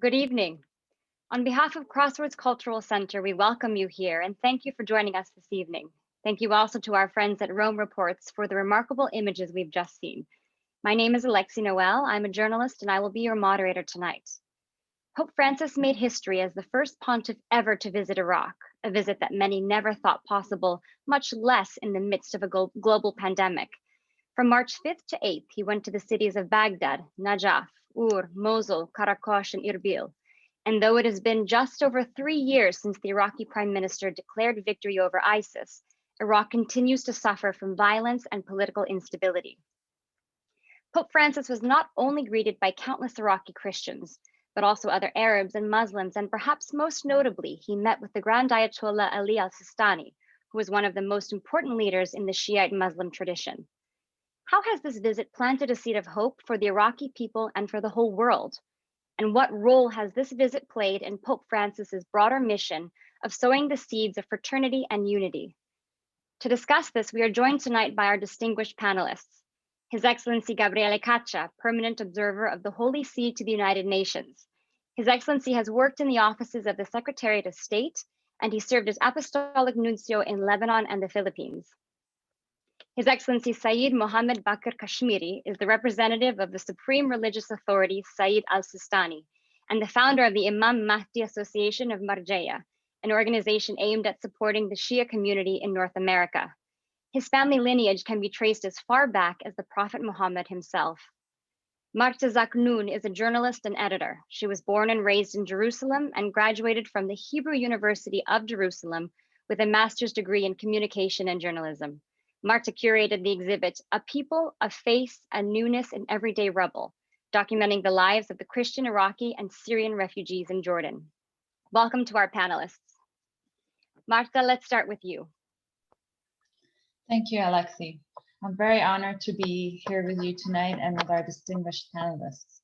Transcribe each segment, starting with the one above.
Good evening. On behalf of Crossroads Cultural Center, we welcome you here and thank you for joining us this evening. Thank you also to our friends at Rome Reports for the remarkable images we've just seen. My name is Alexi Noel. I'm a journalist and I will be your moderator tonight. Pope Francis made history as the first pontiff ever to visit Iraq, a visit that many never thought possible, much less in the midst of a global pandemic. From March 5th to 8th, he went to the cities of Baghdad, Najaf, Ur, Mosul, Karakosh, and Irbil. And though it has been just over 3 years since the Iraqi prime minister declared victory over ISIS, Iraq continues to suffer from violence and political instability. Pope Francis was not only greeted by countless Iraqi Christians, but also other Arabs and Muslims, and perhaps most notably, he met with the Grand Ayatollah Ali al-Sistani, who was one of the most important leaders in the Shiite Muslim tradition. How has this visit planted a seed of hope for the Iraqi people and for the whole world? And what role has this visit played in Pope Francis's broader mission of sowing the seeds of fraternity and unity? To discuss this, we are joined tonight by our distinguished panelists. His Excellency Gabriele Caccia, Permanent Observer of the Holy See to the United Nations. His Excellency has worked in the offices of the Secretariat of State, and he served as Apostolic Nuncio in Lebanon and the Philippines. His Excellency Sayyid Mohammed Bakr Kashmiri is the representative of the Supreme Religious Authority, Sayyid al-Sistani, and the founder of the Imam Mahdi Association of Marjaya, an organization aimed at supporting the Shia community in North America. His family lineage can be traced as far back as the Prophet Muhammad himself. Marta Zaknoun is a journalist and editor. She was born and raised in Jerusalem and graduated from the Hebrew University of Jerusalem with a master's degree in communication and journalism. Marta curated the exhibit, A People, a Face, a Newness in Everyday Rubble, documenting the lives of the Christian, Iraqi, and Syrian refugees in Jordan. Welcome to our panelists. Marta, let's start with you. Thank you, Alexi. I'm very honored to be here with you tonight and with our distinguished panelists.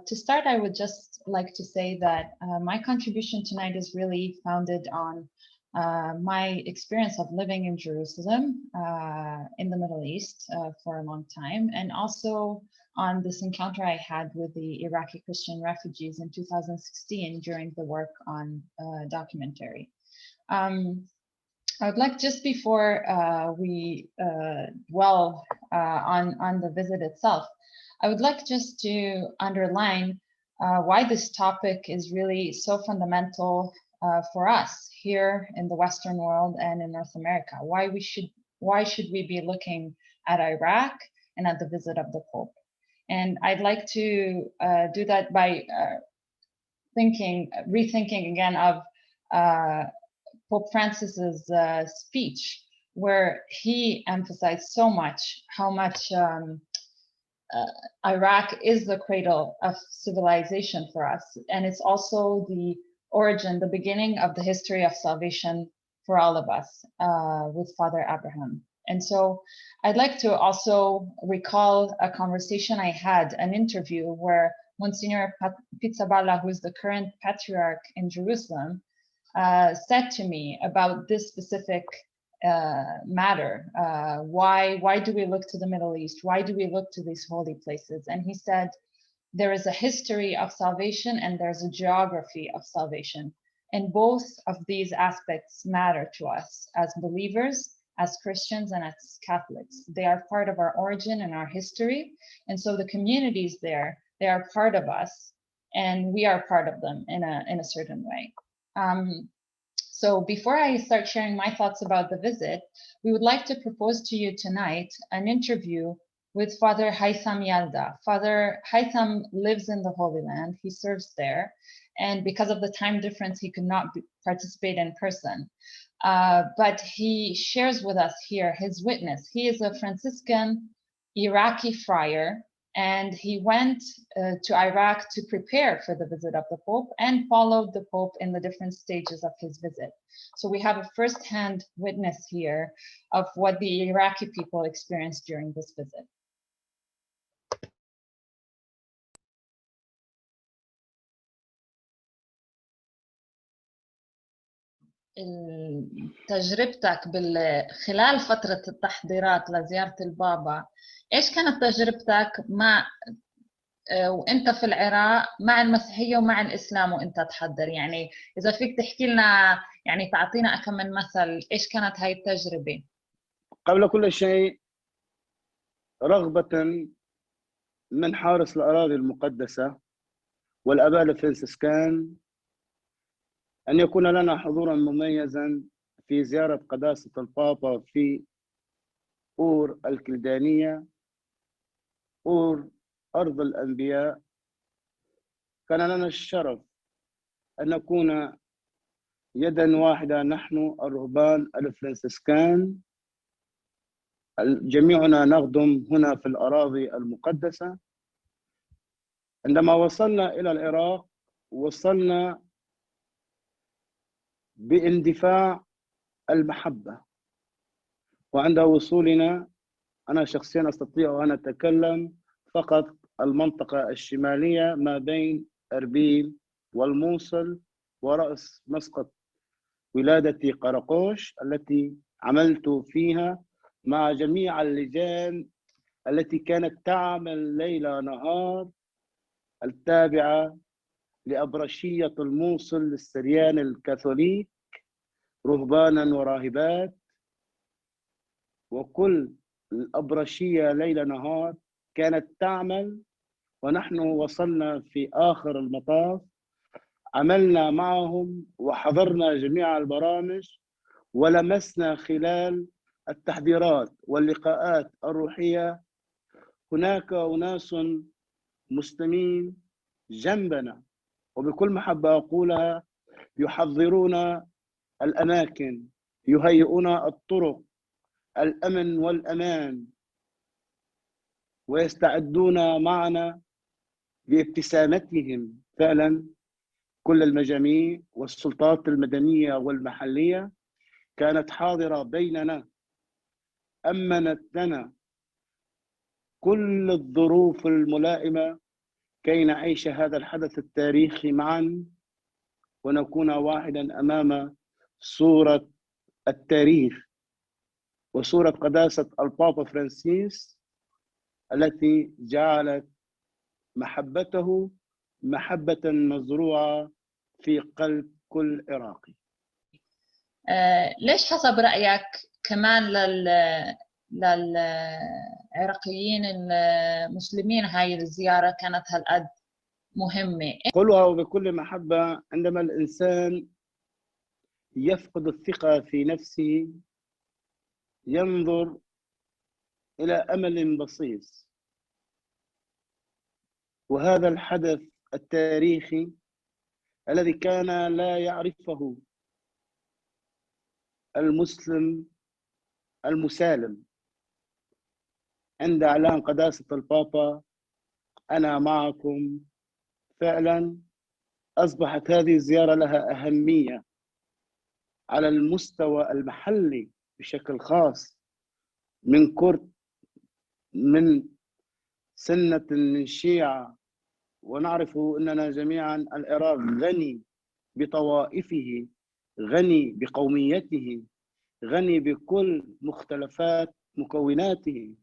To start, I would just like to say that my contribution tonight is really founded on my experience of living in Jerusalem in the Middle East for a long time, and also on this encounter I had with the Iraqi Christian refugees in 2016 during the work on documentary. I would like, just before we dwell on the visit itself, I would like just to underline why this topic is really so fundamental for us here in the Western world and in North America. Why should we be looking at Iraq and at the visit of the Pope? And I'd like to do that by rethinking again of Pope Francis's speech, where he emphasized so much how much Iraq is the cradle of civilization for us, and it's also the origin, the beginning of the history of salvation for all of us with Father Abraham. And so I'd like to also recall a conversation I had, an interview where Monsignor Pizzaballa, who is the current patriarch in Jerusalem, said to me about this specific matter. Why do we look to the Middle East? Why do we look to these holy places? And he said, there is a history of salvation and there's a geography of salvation. And both of these aspects matter to us as believers, as Christians, and as Catholics. They are part of our origin and our history. And so the communities there, they are part of us and we are part of them in a certain way. So before I start sharing my thoughts about the visit, we would like to propose to you tonight an interview with Father Haitham Yalda. Father Haitham lives in the Holy Land, he serves there, and because of the time difference, he could not participate in person. But he shares with us here his witness. He is a Franciscan Iraqi friar, and he went to Iraq to prepare for the visit of the Pope and followed the Pope in the different stages of his visit. So we have a first-hand witness here of what the Iraqi people experienced during this visit. تجربتك خلال فترة التحضيرات لزيارة البابا، إيش كانت تجربتك مع وانت في العراق مع المسيحيه ومع الاسلام وانت تحضر، يعني اذا فيك تحكي لنا، يعني تعطينا كم من مثل ايش كانت هاي التجربه؟ قبل كل شيء، رغبة من حارس الأراضي المقدسة والآباء الفرنسيسكان أن يكون لنا حضورا مميزا في زيارة قداسة البابا في أور الكلدانية، أور أرض الأنبياء. كان لنا الشرف أن نكون يدا واحدة، نحن الرهبان الفرنسيسكان جميعنا نخدم هنا في الأراضي المقدسة. عندما وصلنا إلى العراق وصلنا باندفاع المحبة، وعند وصولنا أنا شخصيا أستطيع أن أتكلم فقط المنطقة الشمالية ما بين أربيل والموصل ورأس مسقط ولادتي قرقوش، التي عملت فيها مع جميع اللجان التي كانت تعمل ليل نهار التابعة لأبرشية الموصل للسريان الكاثوليك، رهبانا وراهبات، وكل الأبرشية ليل نهار كانت تعمل. ونحن وصلنا في آخر المطاف، عملنا معهم وحضرنا جميع البرامج، ولمسنا خلال التحضيرات واللقاءات الروحية هناك أناس مسلمين جنبنا، وبكل محبة أقولها يحضرون الأماكن، يهيئون الطرق، الأمن والأمان، ويستعدون معنا بابتسامتهم. فعلا كل المجاميع والسلطات المدنية والمحلية كانت حاضرة بيننا، أمنت لنا كل الظروف الملائمة كي نعيش هذا الحدث التاريخي معا، ونكون واحدا أمام صورة التاريخ وصورة قداسة البابا فرانسيس التي جعلت محبته محبة مزروعة في قلب كل عراقي. ليش حسب رأيك كمان للعراقيين المسلمين هاي الزيارة كانت هالقد مهمة؟ قلها وبكل محبة، عندما الإنسان يفقد الثقة في نفسه ينظر إلى أمل بسيط، وهذا الحدث التاريخي الذي كان لا يعرفه المسلم المسالم عند إعلان قداسة البابا أنا معكم، فعلا أصبحت هذه الزيارة لها أهمية على المستوى المحلي بشكل خاص. من كرد، من سنة، من شيعة، ونعرف أننا جميعا العراق غني بطوائفه، غني بقوميته، غني بكل مختلفات مكوناته،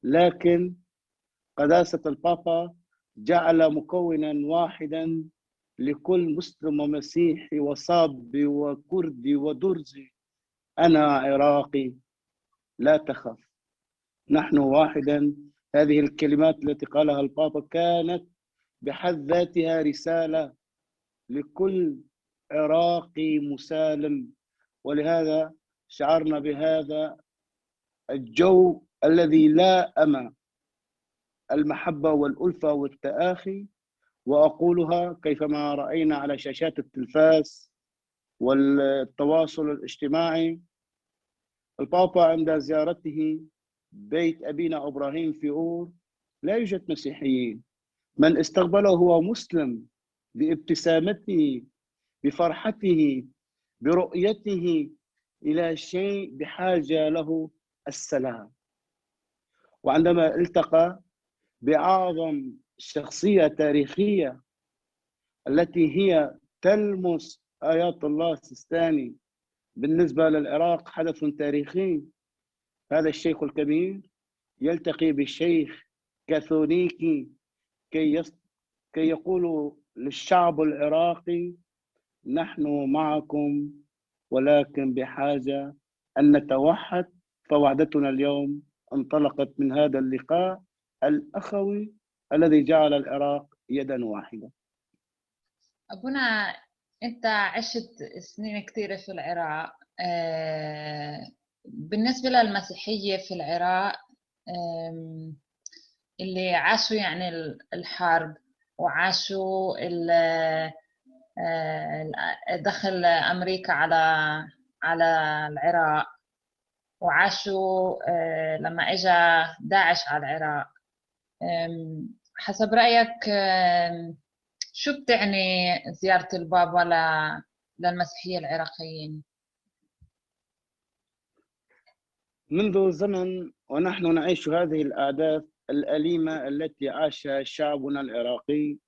لكن قداسة البابا جعل مكونا واحدا لكل مسلم ومسيحي وصابي وكردي ودرزي. أنا عراقي، لا تخف، نحن واحدا. هذه الكلمات التي قالها البابا كانت بحد ذاتها رسالة لكل عراقي مسالم، ولهذا شعرنا بهذا الجو الذي لائم المحبة والألفة والتآخي. وأقولها كيفما رأينا على شاشات التلفاز والتواصل الاجتماعي، البابا عند زيارته بيت أبينا إبراهيم في أور لا يوجد مسيحيين، من استقبله هو مسلم بابتسامته، بفرحته، برؤيته إلى شيء بحاجة له، السلام. وعندما التقى بأعظم شخصية تاريخية التي هي تلمس آيات الله السيستاني بالنسبة للعراق حدث تاريخي، هذا الشيخ الكبير يلتقي بالشيخ كاثوليكي كي يقولوا للشعب العراقي نحن معكم، ولكن بحاجة أن نتوحد. فوحدتنا اليوم انطلقت من هذا اللقاء الأخوي الذي جعل العراق يدا واحدة. أبونا، أنت عشت سنين كثيرة في العراق. بالنسبة للمسيحية في العراق، اللي عاشوا يعني الحرب وعاشوا دخل أمريكا على العراق، وعاشوا لما إجا داعش على العراق، حسب رأيك شو بتعني زيارة البابا للمسيحية العراقيين؟ منذ زمن ونحن نعيش هذه الأحداث الأليمة التي عاشها شعبنا العراقي،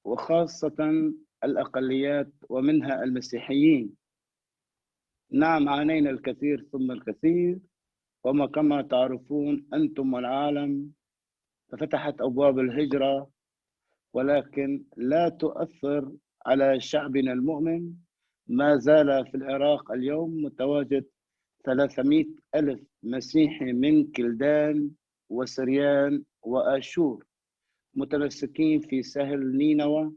وخاصة الأقليات ومنها المسيحيين. نعم، عانينا الكثير ثم الكثير، وما كما تعرفون أنتم والعالم، ففتحت أبواب الهجرة، ولكن لا تؤثر على شعبنا المؤمن. ما زال في العراق اليوم متواجد 300 ألف مسيحي من كلدان وسريان وآشور، متمسكين في سهل نينوى،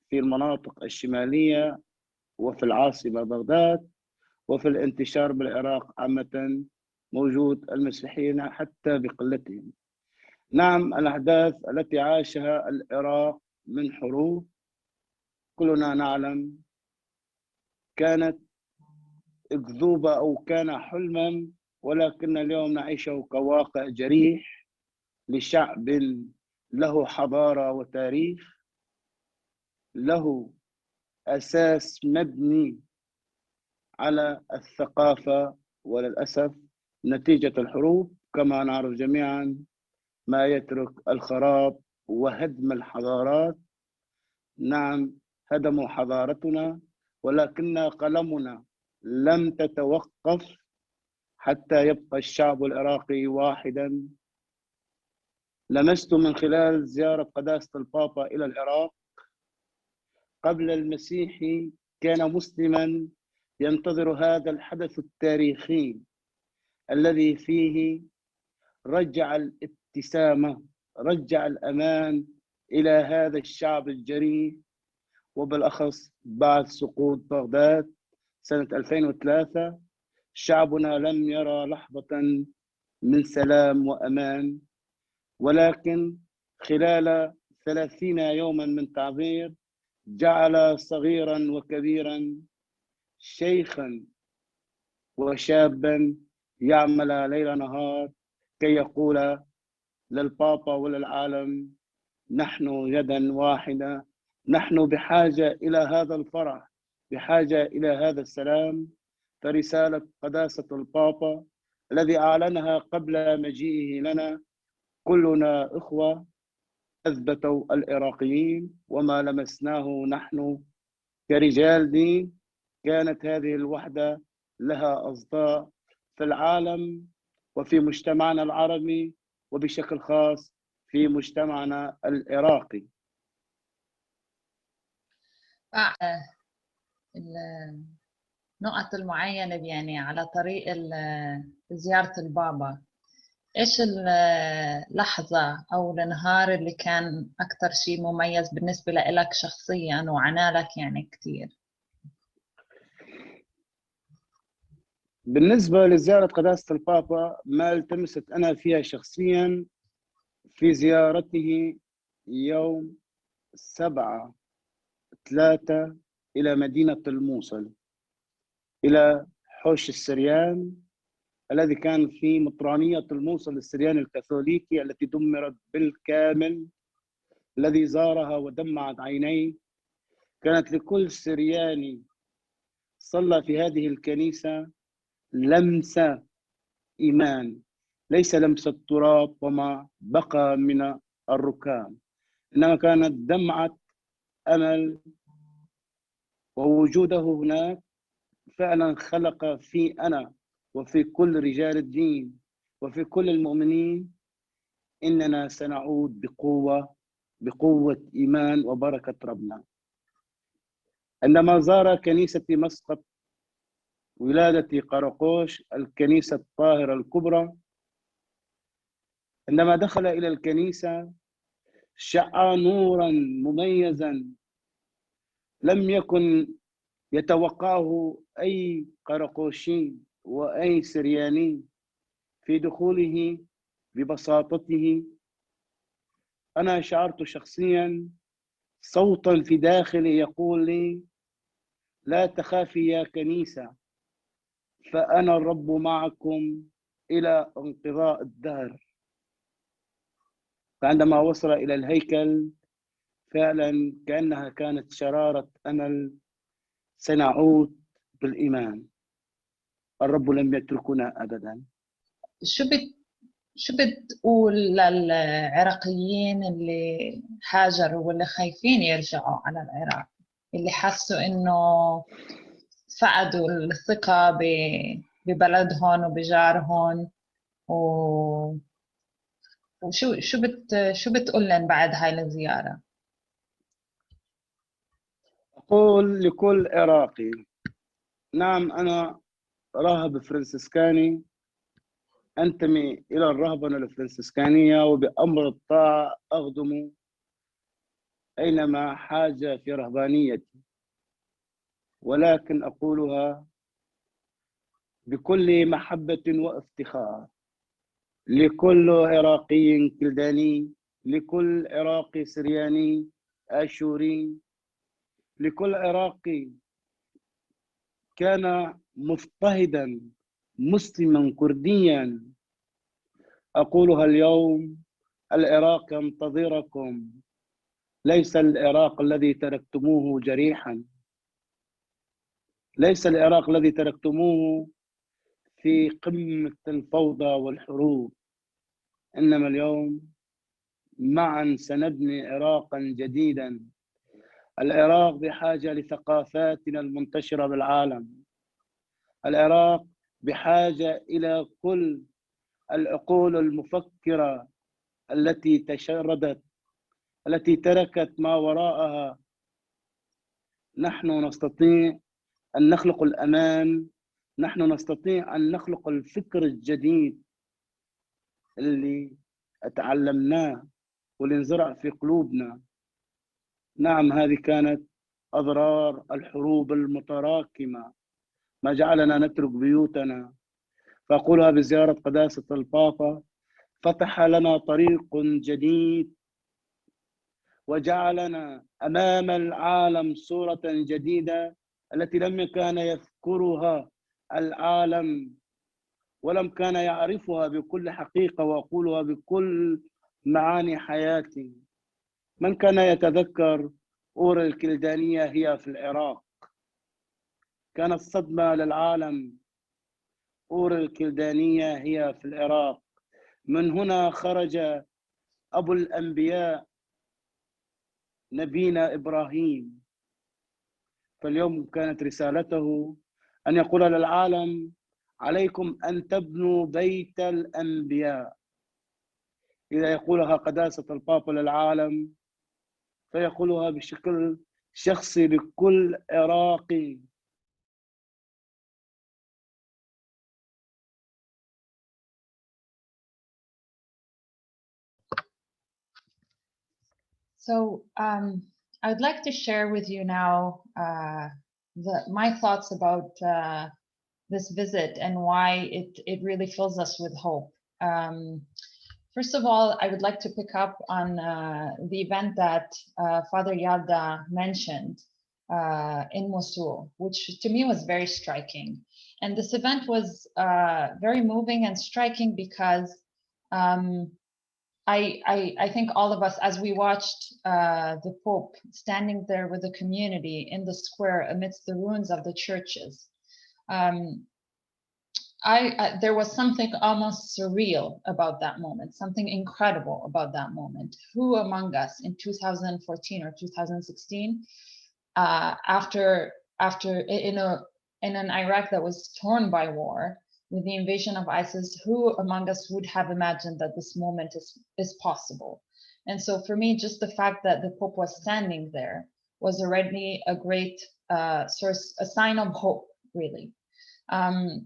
في المناطق الشمالية، وفي العاصمة بغداد، وفي الانتشار بالعراق عامة موجود المسيحيين حتى بقلتهم. نعم، الأحداث التي عاشها العراق من حروب كلنا نعلم كانت أكذوبة أو كان حلما، ولكن اليوم نعيشه كواقع جريح لشعب له حضارة وتاريخ، له أساس مبني على الثقافة. وللأسف نتيجة الحروب كما نعرف جميعا ما يترك الخراب وهدم الحضارات. نعم، هدموا حضارتنا، ولكن قلمنا لم تتوقف حتى يبقى الشعب العراقي واحدا. لمست من خلال زيارة قداسة البابا إلى العراق، قبل المسيحي كان مسلما ينتظر هذا الحدث التاريخي الذي فيه رجع الابتسامة، رجع الأمان إلى هذا الشعب الجريح، وبالأخص بعد سقوط بغداد سنة 2003 شعبنا لم يرى لحظة من سلام وأمان. ولكن خلال 30 يوما من تعذيب جعل صغيرا وكبيرا، شيخا وشابا يعمل ليل نهار كي يقول للبابا وللعالم نحن يدا واحدة، نحن بحاجة إلى هذا الفرح، بحاجة إلى هذا السلام. فرسالة قداسة البابا الذي أعلنها قبل مجيئه لنا كلنا إخوة، أثبتوا العراقيين وما لمسناه نحن كرجال دين. كانت هذه الوحدة لها أصداء في العالم وفي مجتمعنا العربي، وبشكل خاص في مجتمعنا العراقي. النقط المعينة يعني على طريق زيارة البابا، إيش اللحظة أو النهار اللي كان أكثر شيء مميز بالنسبة لك شخصياً وعنالك يعني كتير؟ بالنسبة لزيارة قداسة البابا، ما التمست أنا فيها شخصياً في زيارته يوم 7/3 إلى مدينة الموصل، إلى حوش السريان الذي كان في مطرانية الموصل السريان الكاثوليكي التي دمرت بالكامل، الذي زارها ودمعت عينيه. كانت لكل سرياني صلى في هذه الكنيسة لمسة إيمان، ليس لمسة تراب وما بقى من الركام، إنما كانت دمعة أمل. ووجوده هناك فعلا خلق في أنا وفي كل رجال الدين وفي كل المؤمنين إننا سنعود بقوة بقوة إيمان وبركة ربنا. عندما زار كنيسة مسقط ولادة قرقوش الكنيسة الطاهرة الكبرى، عندما دخل إلى الكنيسة شع نورا مميزا لم يكن يتوقعه أي قرقوشي وأي سرياني في دخوله ببساطته. أنا شعرت شخصيا صوتا في داخلي يقول لي: لا تخافي يا كنيسة، فأنا الرب معكم إلى انقضاء الدهر. فعندما وصل إلى الهيكل فعلا كأنها كانت شرارة أمل سنعود بالإيمان. الرب لم يتركنا أبدا. شو بتقول للعراقيين اللي هاجروا واللي خايفين يرجعوا على العراق، اللي حسوا إنه فقدوا الثقة ببلدهم وبجارهم، شو بتقول لهم بعد هاي الزيارة؟ أقول لكل عراقي: نعم، أنا راهب فرنسيسكاني، أنتمي إلى الرهبنة الفرنسيسكانية، وبأمر الطاعة أخدم أينما حاجة في رهبانيتي، ولكن أقولها بكل محبة وافتخار لكل عراقي كلداني، لكل عراقي سرياني آشوري، لكل عراقي كان مضطهدا مسلما كرديا. أقولها اليوم: العراق ينتظركم، ليس العراق الذي تركتموه جريحا، ليس العراق الذي تركتموه في قمة الفوضى والحروب، إنما اليوم معا سنبني عراقا جديدا. العراق بحاجة لثقافاتنا المنتشرة بالعالم. العراق بحاجة إلى كل العقول المفكرة التي تشردت، التي تركت ما وراءها. نحن نستطيع أن نخلق الأمان، نحن نستطيع أن نخلق الفكر الجديد اللي تعلمناه واللي انزرع في قلوبنا. نعم، هذه كانت أضرار الحروب المتراكمة ما جعلنا نترك بيوتنا. فأقولها بزيارة قداسة البابا: فتح لنا طريق جديد وجعلنا أمام العالم صورة جديدة التي لم كان يذكرها العالم ولم كان يعرفها بكل حقيقة، وأقولها بكل معاني حياتي. من كان يتذكر أور الكلدانية هي في العراق؟ كانت صدمة للعالم. أور الكلدانية هي في العراق. من هنا خرج أبو الأنبياء نبينا إبراهيم. فاليوم كانت رسالته أن يقول للعالم: عليكم أن تبنوا بيت الأنبياء. إذا يقولها قداسة البابا للعالم فيقولها بشكل شخصي لكل عراقي. So I'd like to share with you now my thoughts about this visit and why it really fills us with hope. First of all, I would like to pick up on the event that Father Yalda mentioned in Mosul, which to me was very striking. And this event was very moving and striking because I think all of us, as we watched the Pope standing there with the community in the square amidst the ruins of the churches, there was something almost surreal about that moment, something incredible about that moment. Who among us in 2014 or 2016, after in an Iraq that was torn by war, with the invasion of ISIS, who among us would have imagined that this moment is possible? And so for me, just the fact that the Pope was standing there was already a great source, a sign of hope, really. And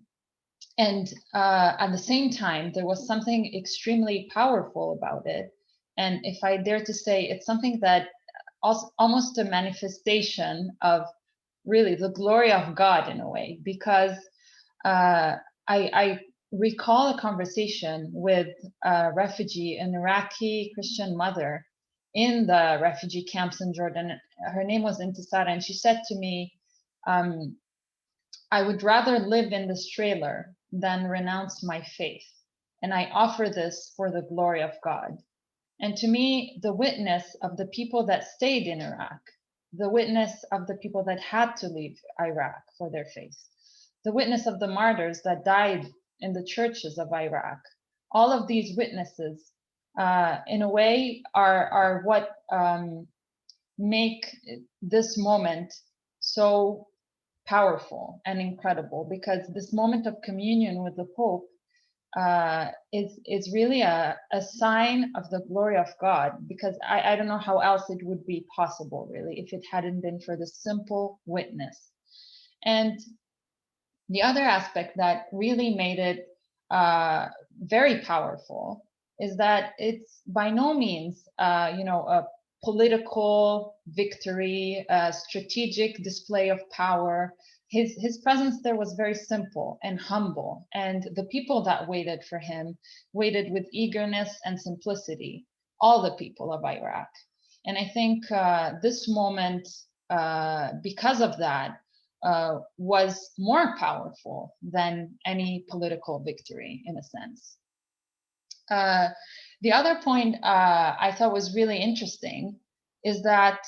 at the same time, there was something extremely powerful about it. And if I dare to say, it's something that almost a manifestation of really the glory of God in a way, because I recall a conversation with a refugee, an Iraqi Christian mother in the refugee camps in Jordan. Her name was Intisara, and she said to me, I would rather live in this trailer than renounce my faith. And I offer this for the glory of God. And to me, the witness of the people that stayed in Iraq, the witness of the people that had to leave Iraq for their faith, the witness of the martyrs that died in the churches of Iraq, all of these witnesses, in a way, are what make this moment so powerful and incredible, because this moment of communion with the Pope is really a sign of the glory of God, because I don't know how else it would be possible, really, if it hadn't been for the simple witness. And the other aspect that really made it very powerful is that it's by no means, a political victory, a strategic display of power. His presence there was very simple and humble, and the people that waited for him waited with eagerness and simplicity, all the people of Iraq. And I think this moment, because of that, was more powerful than any political victory, in a sense. The other point I thought was really interesting is that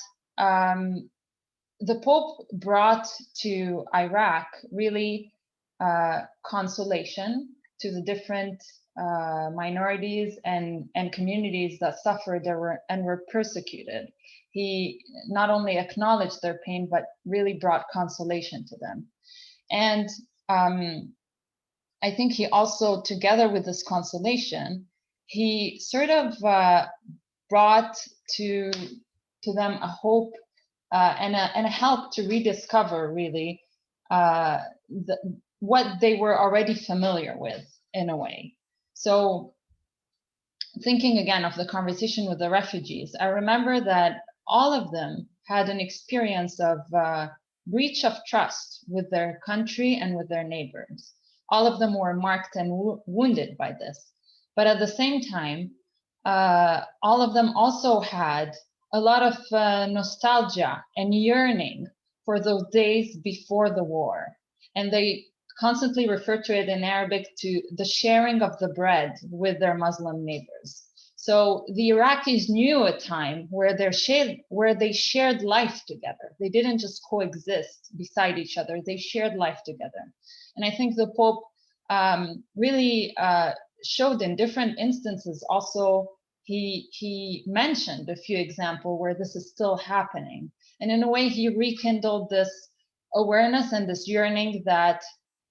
the Pope brought to Iraq really consolation to the different minorities and communities that suffered and were persecuted. He not only acknowledged their pain, but really brought consolation to them. And I think he also, together with this consolation, he sort of brought to them a hope and a help to rediscover really what they were already familiar with, in a way. So thinking again of the conversation with the refugees, I remember that all of them had an experience of breach of trust with their country and with their neighbors. All of them were marked and wounded by this. But at the same time, all of them also had a lot of nostalgia and yearning for those days before the war. And they constantly refer to it in Arabic to the sharing of the bread with their Muslim neighbors. So the Iraqis knew a time where they shared life together. They didn't just coexist beside each other, they shared life together. And I think the Pope really showed in different instances also, he mentioned a few examples where this is still happening. And in a way, he rekindled this awareness and this yearning that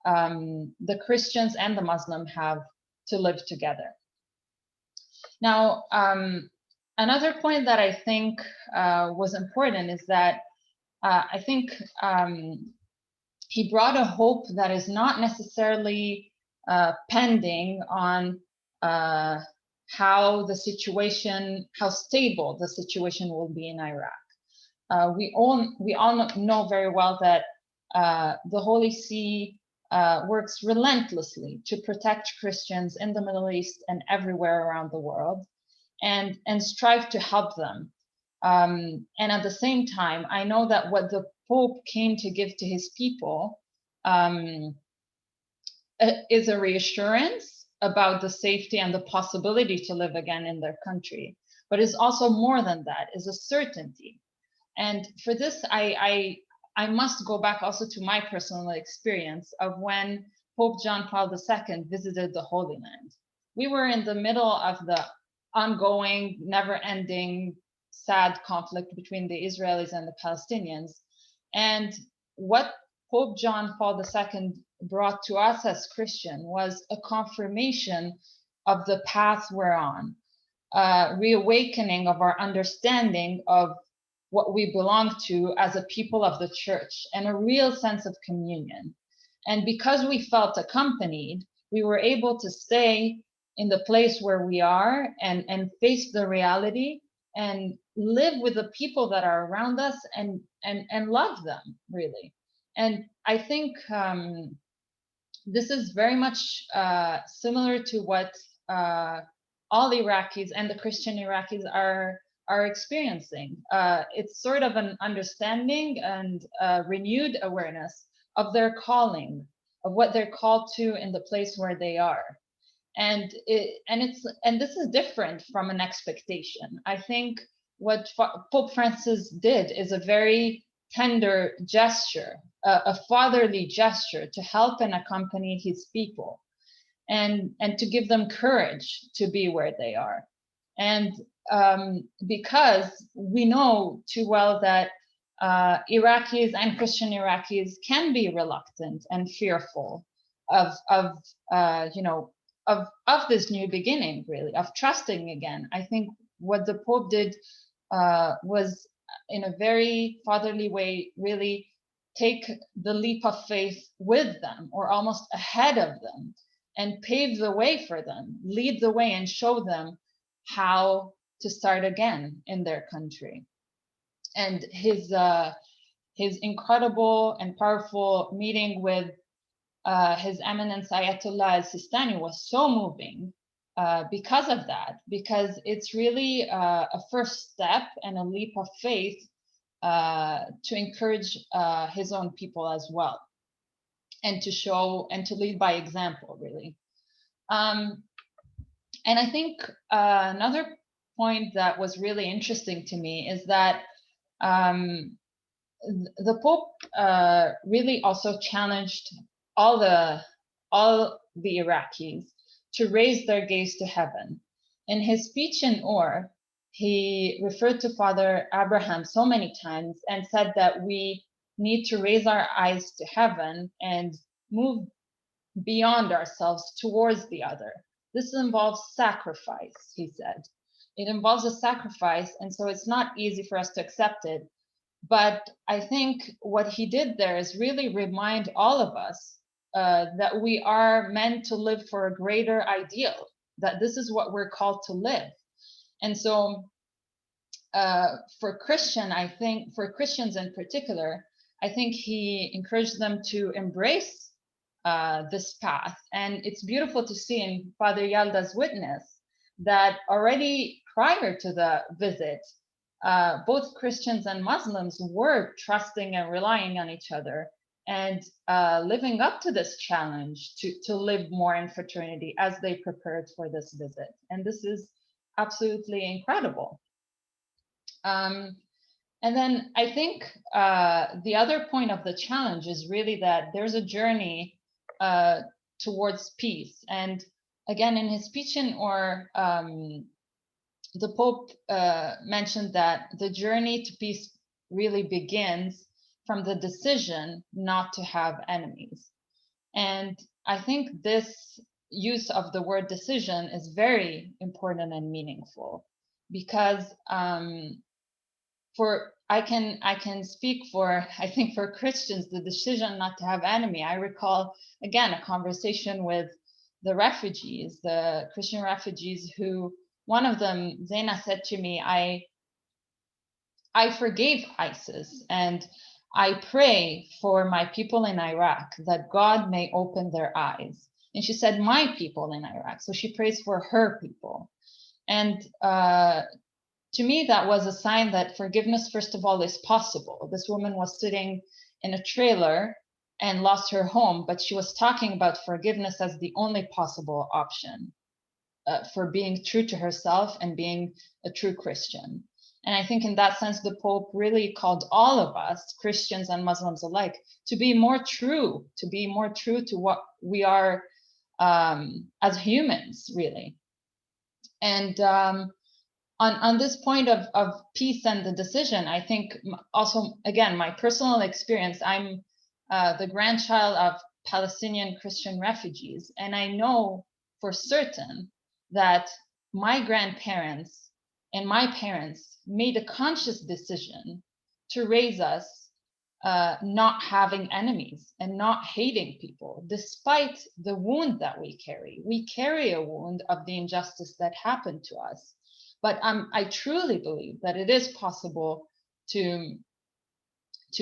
the Christians and the Muslim have to live together. Now, another point that I think was important is that I think he brought a hope that is not necessarily pending on how stable the situation will be in Iraq. We all know very well that the Holy See works relentlessly to protect Christians in the Middle East and everywhere around the world, and strive to help them. And at the same time, I know that what the Pope came to give to his people is a reassurance about the safety and the possibility to live again in their country, but is also more than that, is a certainty. And for this, I must go back also to my personal experience of when Pope John Paul II visited the Holy Land. We were in the middle of the ongoing, never-ending, sad conflict between the Israelis and the Palestinians. And what Pope John Paul II brought to us as Christians was a confirmation of the path we're on, reawakening of our understanding of what we belong to as a people of the church, and a real sense of communion. And because we felt accompanied, we were able to stay in the place where we are and face the reality and live with the people that are around us and love them, really. And I think this is very much similar to what all Iraqis and the Christian Iraqis are experiencing. It's sort of an understanding and renewed awareness of their calling, of what they're called to in the place where they are. And this is different from an expectation. I think what Pope Francis did is a very tender gesture, a fatherly gesture to help and accompany his people, and to give them courage to be where they are. And because we know too well that Iraqis and Christian Iraqis can be reluctant and fearful of this new beginning, really, of trusting again. I think what the Pope did was, in a very fatherly way, really take the leap of faith with them, or almost ahead of them, and pave the way for them, lead the way, and show them how to start again in their country. And his incredible and powerful meeting with His Eminence Ayatollah al-Sistani was so moving because of that, because it's really a first step and a leap of faith to encourage his own people as well, and to show and to lead by example, really. And I think another point that was really interesting to me is that the Pope really also challenged all the Iraqis to raise their gaze to heaven. In his speech in Ur, he referred to Father Abraham so many times and said that we need to raise our eyes to heaven and move beyond ourselves towards the other. This involves sacrifice, he said. It involves a sacrifice, and so it's not easy for us to accept it. But I think what he did there is really remind all of us that we are meant to live for a greater ideal, that this is what we're called to live. And so for Christians in particular, I think he encouraged them to embrace this path. And it's beautiful to see in Father Yalda's witness that already prior to the visit, both Christians and Muslims were trusting and relying on each other, and living up to this challenge to live more in fraternity as they prepared for this visit. And this is absolutely incredible. And then I think the other point of the challenge is really that there's a journey towards peace. And again, in his speech in Ur, the Pope mentioned that the journey to peace really begins from the decision not to have enemies. And I think this use of the word decision is very important and meaningful, because I can speak for, I think for Christians, the decision not to have enemy. I recall, again, a conversation with the refugees, the Christian refugees, who, one of them, Zaina, said to me, I forgave ISIS, and I pray for my people in Iraq that God may open their eyes. And she said, my people in Iraq. So she prays for her people. And to me, that was a sign that forgiveness, first of all, is possible. This woman was sitting in a trailer and lost her home, but she was talking about forgiveness as the only possible option for being true to herself and being a true Christian. And I think in that sense, the Pope really called all of us, Christians and Muslims alike, to be more true to what we are as humans, really. And on this point of peace and the decision, I think also, again, my personal experience, I'm the grandchild of Palestinian Christian refugees, and I know for certain that my grandparents and my parents made a conscious decision to raise us not having enemies and not hating people, despite the wound that we carry. We carry a wound of the injustice that happened to us. But I truly believe that it is possible to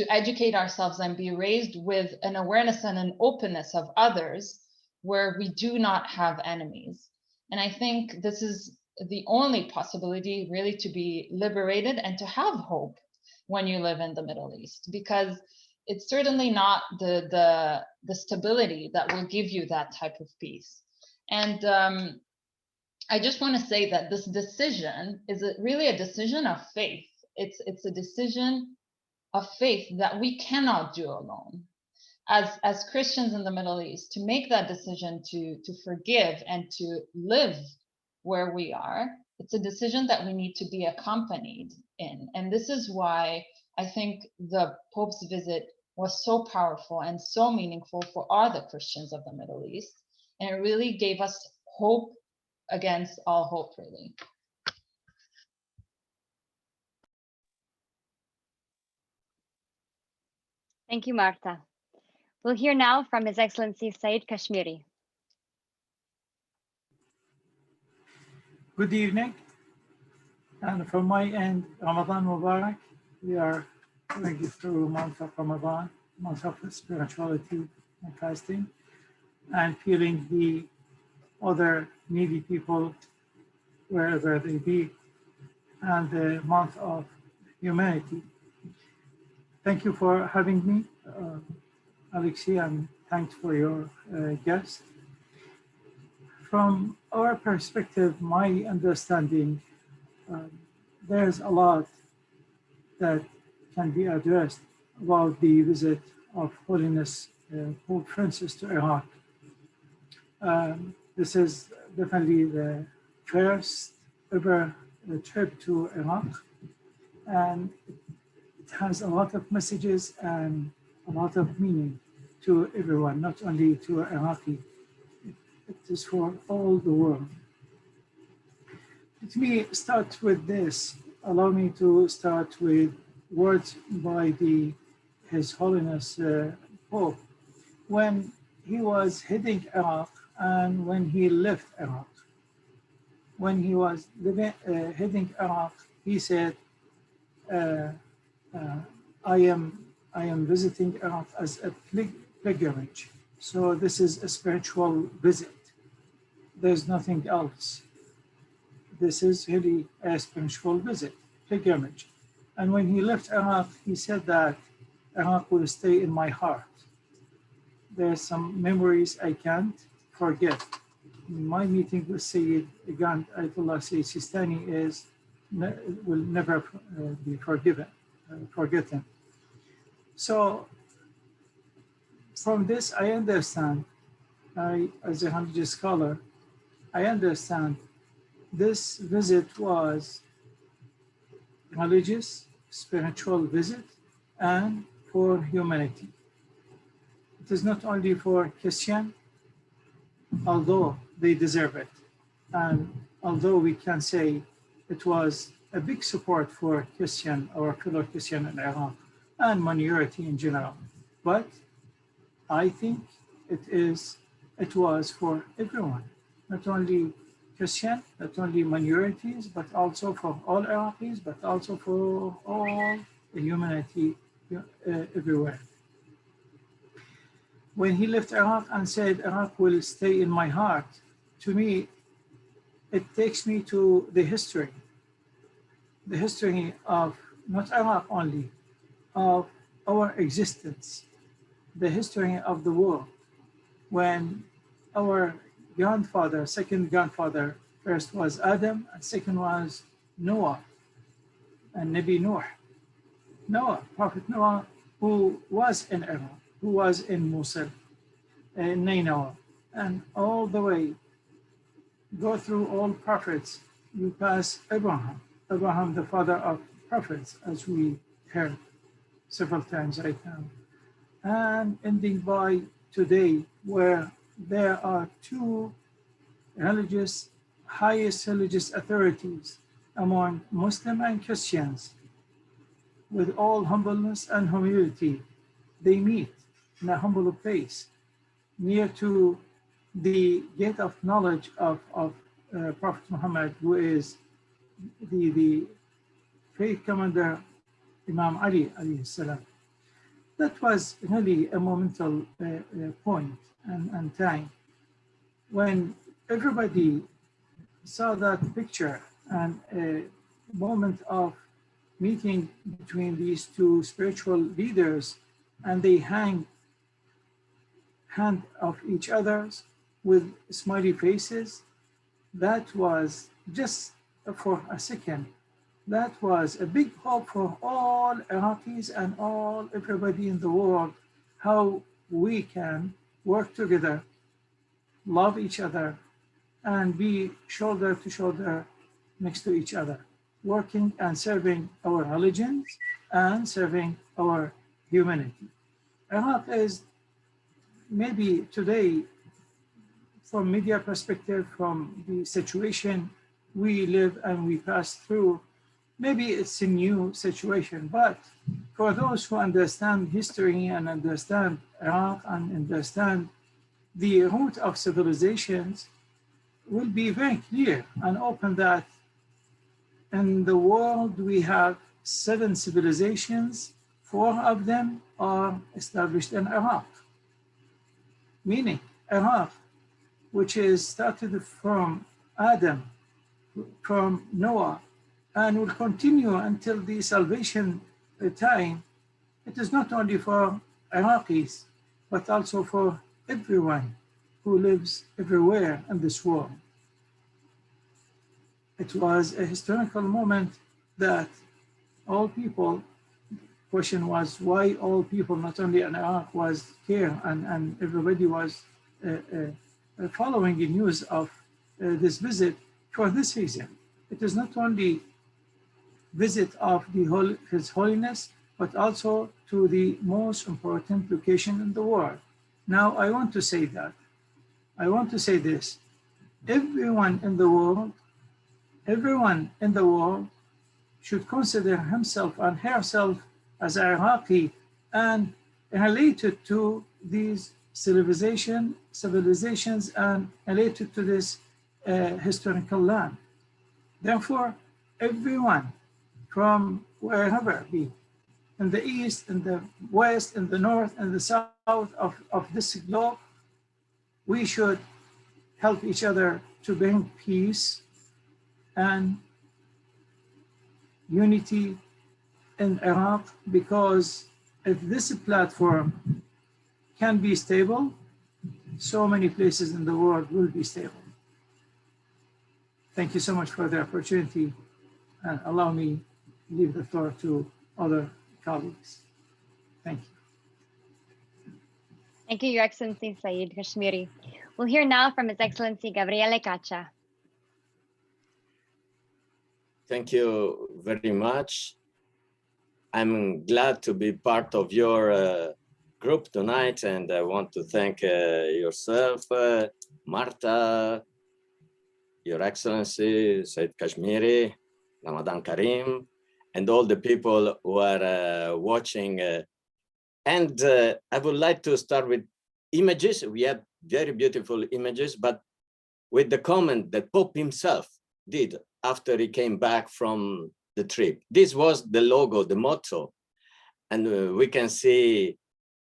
educate ourselves and be raised with an awareness and an openness of others where we do not have enemies. And I think this is the only possibility really to be liberated and to have hope when you live in the Middle East, because it's certainly not the stability that will give you that type of peace. And I just want to say that this decision is really a decision of faith. It's a decision of faith that we cannot do alone. As Christians in the Middle East, to make that decision to forgive and to live where we are, it's a decision that we need to be accompanied in. And this is why I think the Pope's visit was so powerful and so meaningful for all the Christians of the Middle East. And it really gave us hope against all hope, really. Thank you, Marta. We'll hear now from His Excellency Saeed Kashmiri. Good evening. And from my end, Ramadan Mubarak. We are going through month of Ramadan, month of spirituality and fasting, and feeling the other needy people wherever they be, and the month of humanity. Thank you for having me, Alexei, and thanks for your guest. From our perspective, my understanding, there's a lot that can be addressed about the visit of Holiness Pope Francis to Iraq. This is definitely the first ever trip to Iraq, and it has a lot of messages and a lot of meaning to everyone, not only to Iraqi. It is for all the world. Let me start with this. Allow me to start with words by His Holiness Pope when he was heading Iraq and when he left Iraq. When he was heading Iraq, he said, I am visiting Iraq as a pilgrimage. So this is a spiritual visit. There's nothing else. This is really a spiritual visit, pilgrimage. And when he left Iraq, he said that Iraq will stay in my heart. There's some memories I can't forget. My meeting with Sayyid Grand Ayatollah al-Sistani will never be forgotten. So from this, I understand, as a religious scholar, I understand this visit was religious, spiritual visit, and for humanity. It is not only for Christian, although they deserve it. And although we can say it was a big support for Christian, our fellow Christian in Iraq, and minority in general. But I think it was for everyone, not only Christian, not only minorities, but also for all Iraqis, but also for all humanity everywhere. When he left Iraq and said, Iraq will stay in my heart, to me, it takes me to the history of not Iraq only, of our existence, the history of the world, when our grandfather, second grandfather, first was Adam, and second was Noah, and Nabi Noah, Prophet Noah, who was in Iraq, who was in Mosul, in Nineveh, and all the way, go through all prophets, you pass Abraham, the father of prophets, as we heard several times right now, and ending by today, where there are two religious highest religious authorities among Muslim and Christians. With all humbleness and humility, they meet in a humble place near to the gate of knowledge of Prophet Muhammad, who is the faith commander Imam Ali alayhi salam. That was really a momental point and time when everybody saw that picture and a moment of meeting between these two spiritual leaders, and they hang hand of each other's with smiley faces. That was just for a second. That was a big hope for all Iraqis and everybody in the world, how we can work together, love each other, and be shoulder to shoulder next to each other, working and serving our religions and serving our humanity. Iraq is maybe today, from media perspective, from the situation we live and we pass through, maybe it's a new situation, but for those who understand history and understand Iraq and understand the root of civilizations, will be very clear and open that in the world we have 7 civilizations, 4 of them are established in Iraq. Meaning Iraq, which is started from Adam, from Noah, and will continue until the salvation time, it is not only for Iraqis, but also for everyone who lives everywhere in this world. It was a historical moment that all people, question was why all people, not only in Iraq, was here and everybody was following the news of this visit for this reason. It is not only visit of His Holiness, but also to the most important location in the world. Now, I want to say that. I want to say this. Everyone in the world should consider himself and herself as Iraqi and related to these civilizations and related to this historical land. Therefore, everyone from wherever be, in the east, in the west, in the north, and the south of this globe, we should help each other to bring peace and unity in Iraq, because if this platform can be stable, so many places in the world will be stable. Thank you so much for the opportunity, and allow me to leave the floor to other colleagues. Thank you. Thank you, Your Excellency Saeed Kashmiri. We'll hear now from His Excellency Gabriele Caccia. Thank you very much. I'm glad to be part of your group tonight, and I want to thank yourself, Marta, Your Excellency Saeed Kashmiri, Ramadan Karim, and all the people who are watching. And I would like to start with images. We have very beautiful images, but with the comment that Pope himself did after he came back from the trip. This was the logo, the motto. And we can see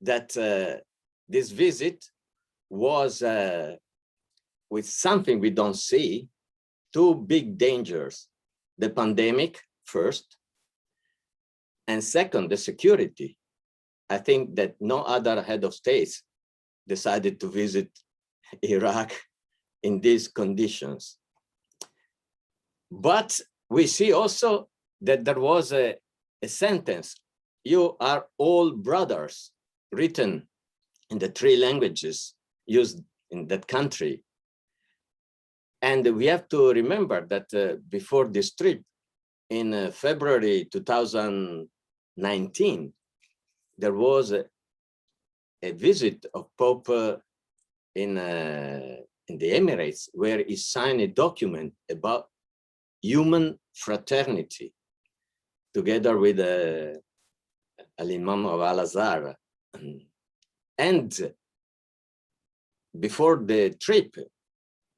that this visit was with something we don't see, 2 big dangers: the pandemic first, and second, the security. I think that no other head of states decided to visit Iraq in these conditions. But we see also that there was a sentence, "You are all brothers," written in the 3 languages used in that country. And we have to remember that before this trip, in February 2019, there was a visit of Pope in in the Emirates, where he signed a document about human fraternity, together with Al-Imam of Al-Azhar. And before the trip,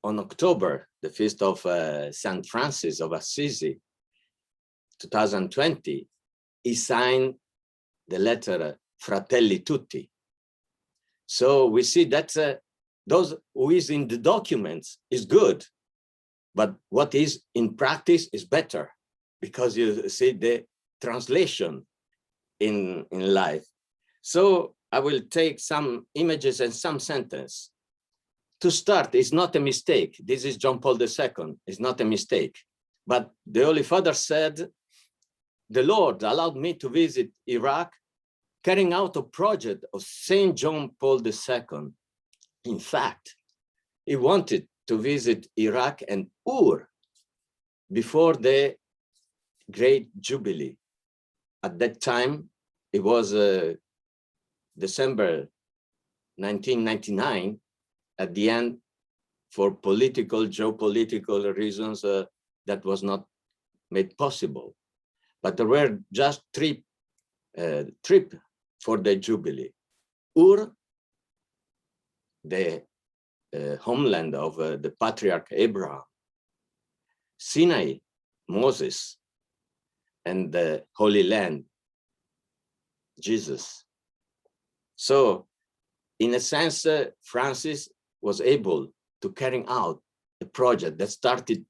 on October, the feast of St. Francis of Assisi, 2020, he signed the letter Fratelli Tutti. So we see that those who is in the documents is good, but what is in practice is better, because you see the translation in life. So I will take some images and some sentence. To start, it's not a mistake. This is John Paul II. It's not a mistake. But the Holy Father said, the Lord allowed me to visit Iraq, carrying out a project of St. John Paul II. In fact, he wanted to visit Iraq and Ur before the Great Jubilee. At that time, it was December 1999. At the end, for political, geopolitical reasons, that was not made possible. But there were just three trips for the Jubilee. Ur, the homeland of the patriarch Abraham, Sinai, Moses, and the Holy Land, Jesus. So, in a sense, Francis was able to carry out a project that started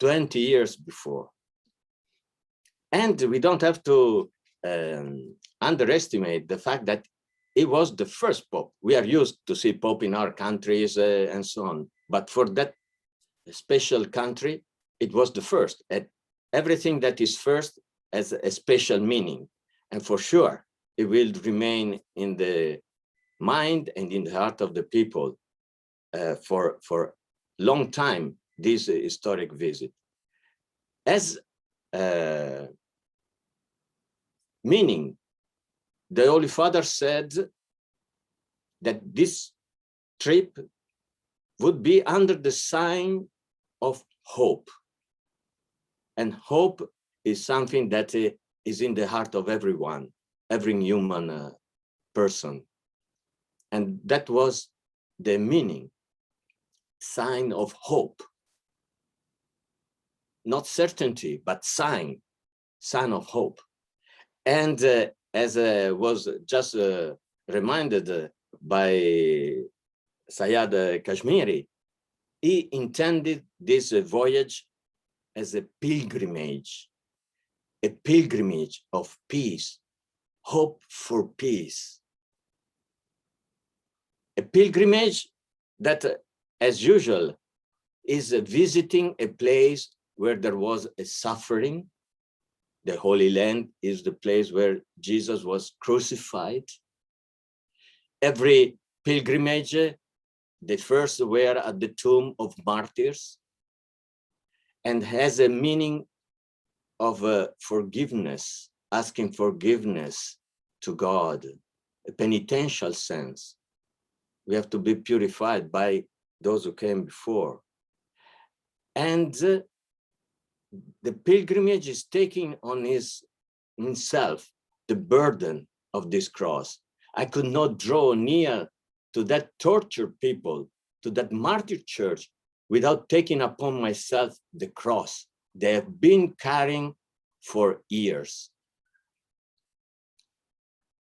20 years before. And we don't have to underestimate the fact that he was the first pope. We are used to see pope in our countries and so on, but for that special country, it was the first. And everything that is first has a special meaning. And for sure, it will remain in the mind and in the heart of the people for long time, this historic visit. As meaning, the Holy Father said that this trip would be under the sign of hope. And hope is something that is in the heart of everyone, every human person. And that was the meaning, sign of hope. Not certainty, but sign of hope. And as was just reminded by Sayad Kashmiri, he intended this voyage as a pilgrimage of peace, hope for peace. A pilgrimage that, as usual, is visiting a place where there was a suffering. The Holy Land is the place where Jesus was crucified. Every pilgrimage, the first were at the tomb of martyrs, and has a meaning of forgiveness, asking forgiveness to God, a penitential sense. We have to be purified by those who came before. And the pilgrimage is taking on himself the burden of this cross. I could not draw near to that tortured people, to that martyr church, without taking upon myself the cross they have been carrying for years.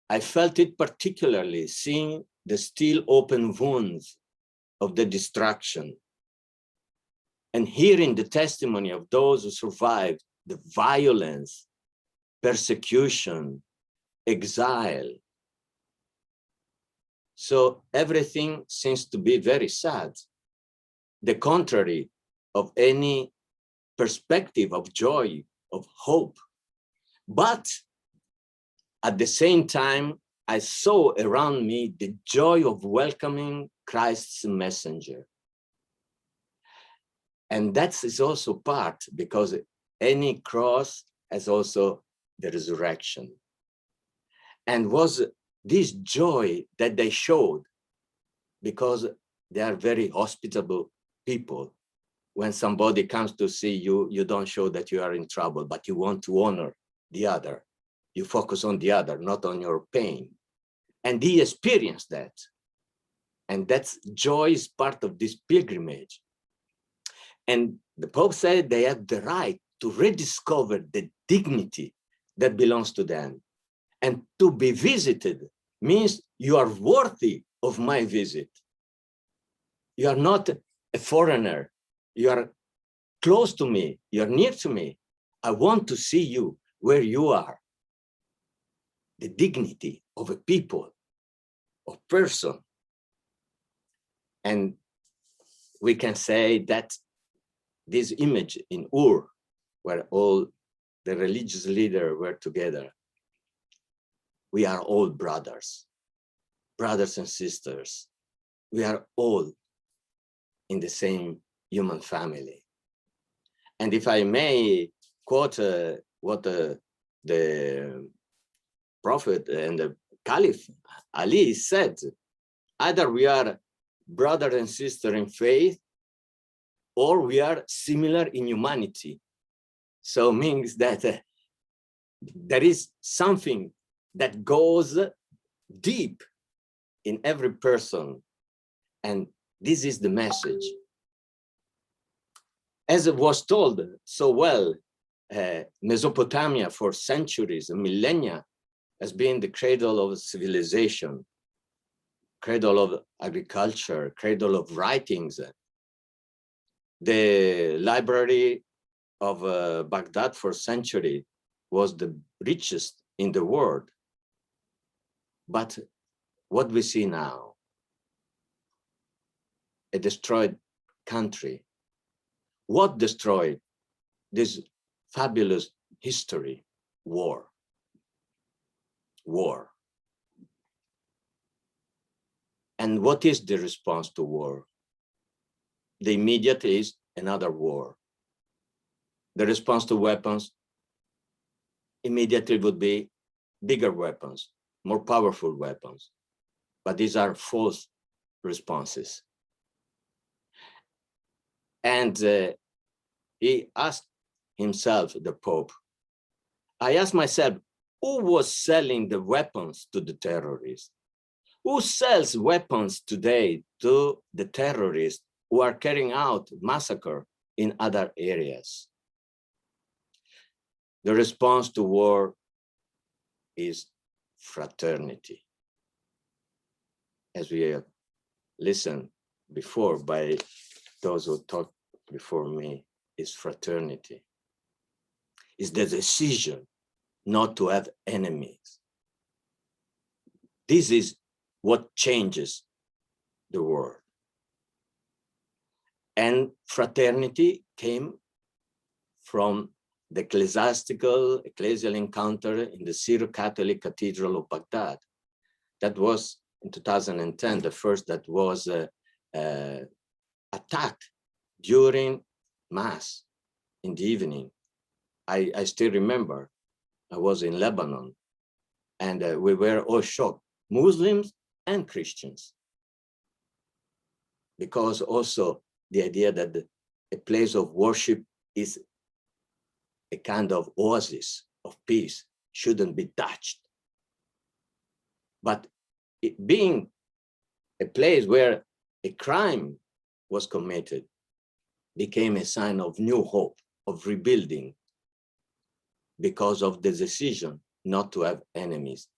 I felt it particularly seeing the still open wounds of the destruction, and hearing the testimony of those who survived the violence, persecution, exile. So everything seems to be very sad, the contrary of any perspective of joy, of hope. But at the same time, I saw around me the joy of welcoming Christ's messenger. And that is also part, because any cross has also the resurrection. And was this joy that they showed, because they are very hospitable people. When somebody comes to see you, you don't show that you are in trouble, but you want to honor the other. You focus on the other, not on your pain. And he experienced that. And that's joy is part of this pilgrimage. And the Pope said they have the right to rediscover the dignity that belongs to them. And to be visited means you are worthy of my visit. You are not a foreigner. You are close to me. You are near to me. I want to see you where you are. The dignity of a people, of person. And we can say that this image in Ur, where all the religious leaders were together, we are all brothers and sisters. We are all in the same human family. And if I may quote what the Prophet and the Caliph Ali said, either we are brother and sister in faith, or we are similar in humanity. So means that there is something that goes deep in every person. And this is the message. As it was told so well, Mesopotamia for centuries and millennia has been the cradle of civilization, cradle of agriculture, cradle of writings. The library of Baghdad for centuries was the richest in the world. But what we see now, a destroyed country. What destroyed this fabulous history? War. War. And what is the response to war? The immediate is another war. The response to weapons immediately would be bigger weapons, more powerful weapons. But these are false responses. And he asked himself, the Pope, I asked myself, who was selling the weapons to the terrorists? Who sells weapons today to the terrorists who are carrying out massacre in other areas? The response to war is fraternity. As we have listened before by those who talked before me, is fraternity. Is the decision not to have enemies. This is what changes the world. And fraternity came from the ecclesial encounter in the Syro-Catholic Cathedral of Baghdad. That was in 2010, the first that was attacked during Mass in the evening. I still remember, I was in Lebanon, and we were all shocked, Muslims and Christians. Because also the idea that a place of worship is a kind of oasis of peace, shouldn't be touched. But it being a place where a crime was committed became a sign of new hope, of rebuilding, because of the decision not to have enemies,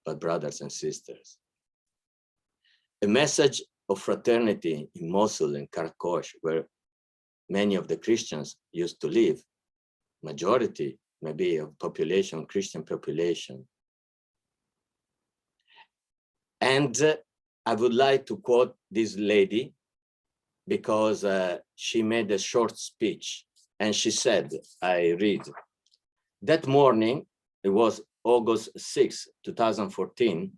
but brothers and sisters. A message of fraternity in Mosul and Karakosh, where many of the Christians used to live, majority maybe of population, Christian population. And I would like to quote this lady because she made a short speech, and she said, I read, that morning, it was August 6, 2014,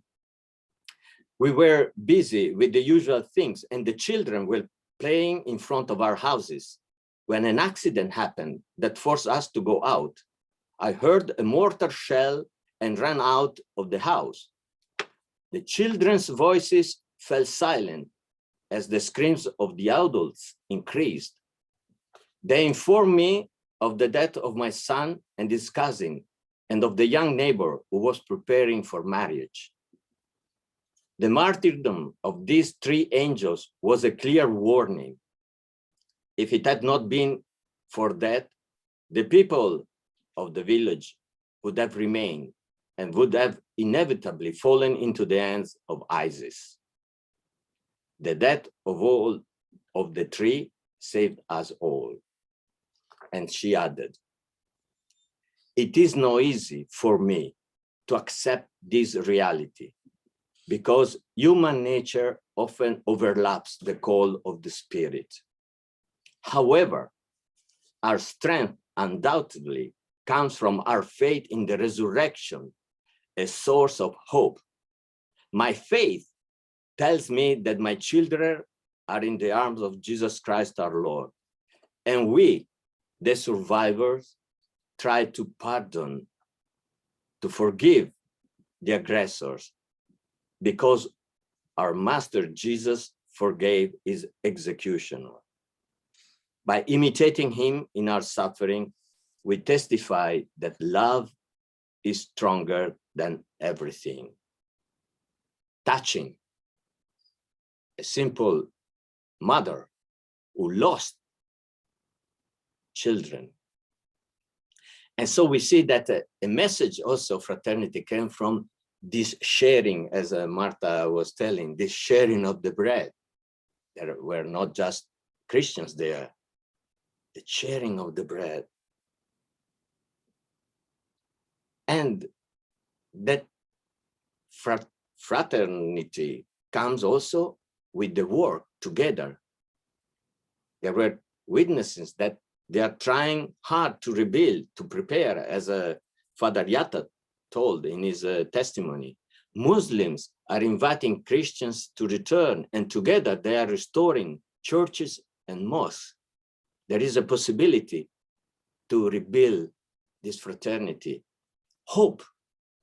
we were busy with the usual things, and the children were playing in front of our houses when an accident happened that forced us to go out. I heard a mortar shell and ran out of the house. The children's voices fell silent as the screams of the adults increased, they informed me of the death of my son and his cousin, and of the young neighbor who was preparing for marriage. The martyrdom of these three angels was a clear warning. If it had not been for that, the people of the village would have remained and would have inevitably fallen into the hands of ISIS. The death of all of the three saved us all. And she added, it is not easy for me to accept this reality because human nature often overlaps the call of the Spirit. However, our strength undoubtedly comes from our faith in the resurrection, a source of hope. My faith tells me that my children are in the arms of Jesus Christ our Lord, and we, the survivors, try to pardon, to forgive the aggressors, because our Master Jesus forgave his executioner. By imitating him in our suffering, we testify that love is stronger than everything. Touching a simple mother who lost children. And so we see that a message also of fraternity came from this sharing, as Martha was telling, this sharing of the bread. There were not just Christians there, the sharing of the bread. And that fraternity comes also with the work together. There were witnesses that they are trying hard to rebuild, to prepare, as Father Yatta told in his testimony. Muslims are inviting Christians to return, and together they are restoring churches and mosques. There is a possibility to rebuild this fraternity. Hope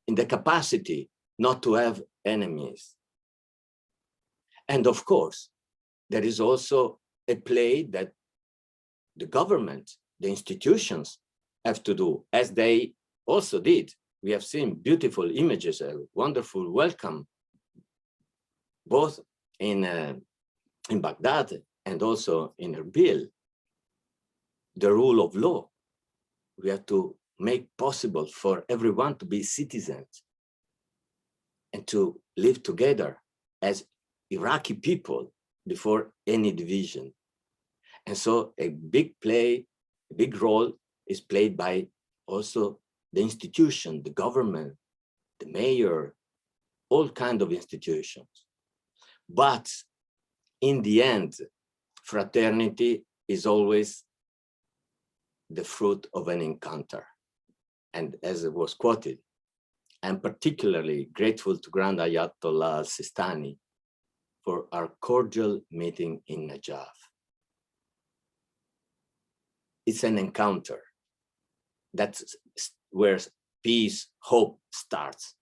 in the capacity not to have enemies. And of course, there is also a play that the government, the institutions have to do, as they also did. We have seen beautiful images, a wonderful welcome, both in Baghdad and also in Erbil. The rule of law. We have to make possible for everyone to be citizens and to live together as Iraqi people before any division. And so a big role is played by also the institution, the government, the mayor, all kinds of institutions. But in the end, fraternity is always the fruit of an encounter. And as it was quoted, I'm particularly grateful to Grand Ayatollah al-Sistani for our cordial meeting in Najaf. It's an encounter. That's where peace, hope starts.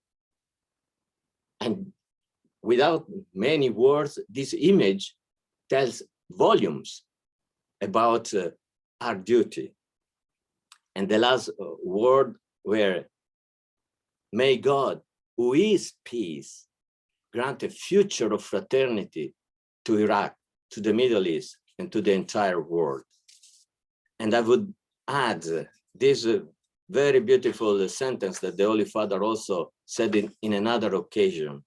And without many words, this image tells volumes about our duty. And the last word were, may God, who is peace, grant a future of fraternity to Iraq, to the Middle East, and to the entire world. And I would add this very beautiful sentence that the Holy Father also said in another occasion.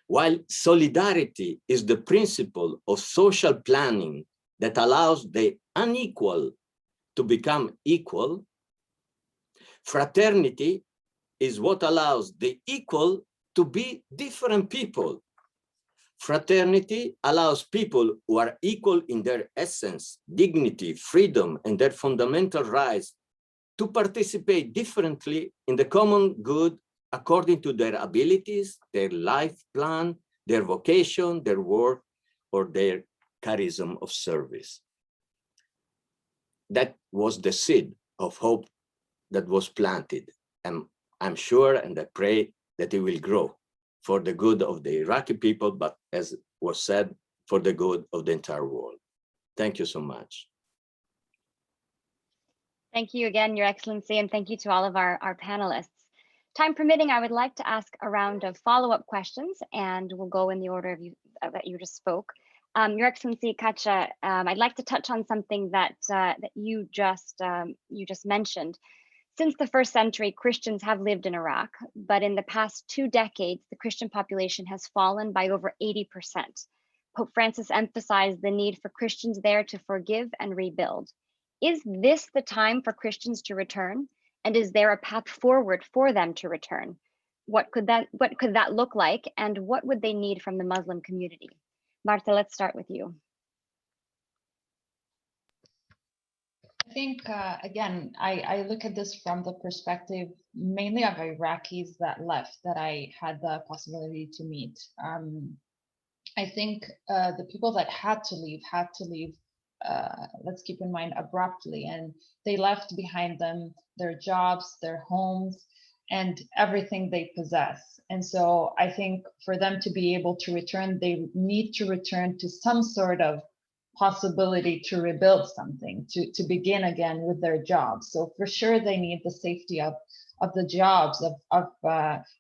While solidarity is the principle of social planning that allows the unequal to become equal, fraternity is what allows the equal to be different people. Fraternity allows people who are equal in their essence, dignity, freedom, and their fundamental rights to participate differently in the common good according to their abilities, their life plan, their vocation, their work, or their charism of service. That was the seed of hope that was planted. And I'm sure and I pray that it will grow for the good of the Iraqi people, but as was said, for the good of the entire world. Thank you so much. Thank you again, Your Excellency, and thank you to all of our panelists. Time permitting, I would like to ask a round of follow-up questions, and we'll go in the order of that you just spoke. Your Excellency, Katja, I'd like to touch on something that you just mentioned. Since the first century, Christians have lived in Iraq, but in the past 2 decades, the Christian population has fallen by over 80%. Pope Francis emphasized the need for Christians there to forgive and rebuild. Is this the time for Christians to return? And is there a path forward for them to return? What could that look like? And what would they need from the Muslim community? Marta, let's start with you. I think, again, I look at this from the perspective mainly of Iraqis that left, that I had the possibility to meet. I think the people that had to leave, let's keep in mind, abruptly, and they left behind them their jobs, their homes, and everything they possess. And so I think for them to be able to return, they need to return to some sort of possibility to rebuild something, to begin again with their jobs. So for sure they need the safety of the jobs, of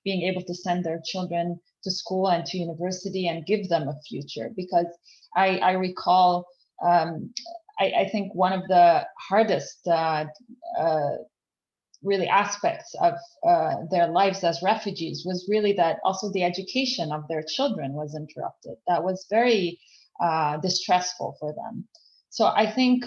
being able to send their children to school and to university and give them a future. Because I recall, I think one of the hardest really aspects of their lives as refugees was really that also the education of their children was interrupted. That was very distressful for them. So I think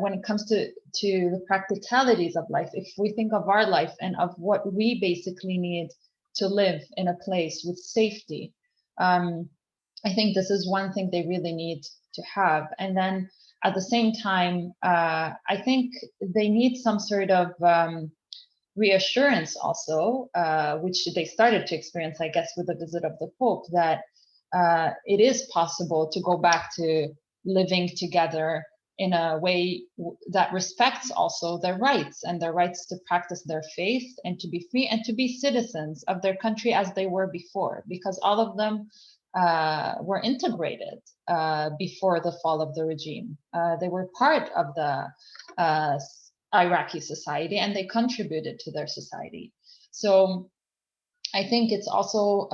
when it comes to the practicalities of life, if we think of our life and of what we basically need to live in a place with safety, I think this is one thing they really need to have. And then at the same time, I think they need some sort of reassurance also, which they started to experience, I guess, with the visit of the Pope, that it is possible to go back to living together in a way that respects also their rights and their rights to practice their faith and to be free and to be citizens of their country as they were before, because all of them were integrated before the fall of the regime. They were part of the Iraqi society and they contributed to their society. So I think it's also